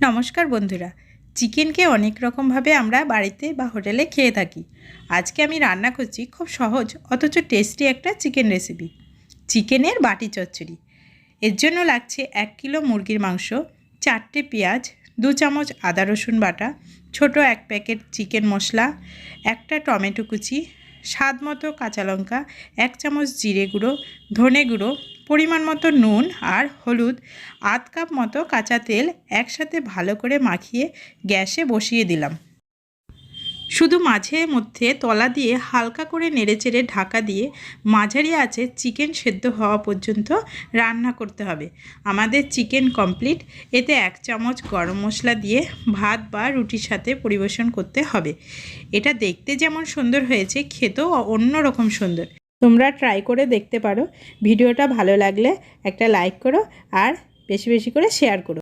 নমস্কার বন্ধুরা, চিকেনকে অনেক রকমভাবে আমরা বাড়িতে বা হোটেলে খেয়ে থাকি। আজকে আমি রান্না করছি খুব সহজ অথচ টেস্টি একটা চিকেন রেসিপি, চিকেনের বাটি চচ্চড়ি। এর জন্য লাগছে 1 কিলো মুরগির মাংস, 4টে পেঁয়াজ, 2 চামচ আদা রসুন বাটা, ছোট 1 প্যাকেট চিকেন মশলা, একটা টমেটো কুচি, স্বাদ মতো কাঁচা লঙ্কা, 1 চামচ জিরে গুঁড়ো, ধনে গুঁড়ো, পরিমাণ মতো নুন আর হলুদ, আধ কাপ মতো কাঁচা তেল একসাথে ভালো করে মাখিয়ে গ্যাসে বসিয়ে দিলাম। শুধু মাঝে মধ্যে তলা দিয়ে হালকা করে নেড়েচেড়ে ঢাকা দিয়ে মাঝারি আঁচে চিকেন সেদ্ধ হওয়া পর্যন্ত রান্না করতে হবে। আমাদের চিকেন কমপ্লিট। এতে 1 চামচ গরম মশলা দিয়ে ভাত বা রুটির সাথে পরিবেশন করতে হবে। এটা দেখতে যেমন সুন্দর হয়েছে, খেতেও অন্য রকম সুন্দর। তোমরা ট্রাই করে দেখতে পারো। ভিডিওটা ভালো লাগলে একটা লাইক করো আর বেশি বেশি করে শেয়ার করো।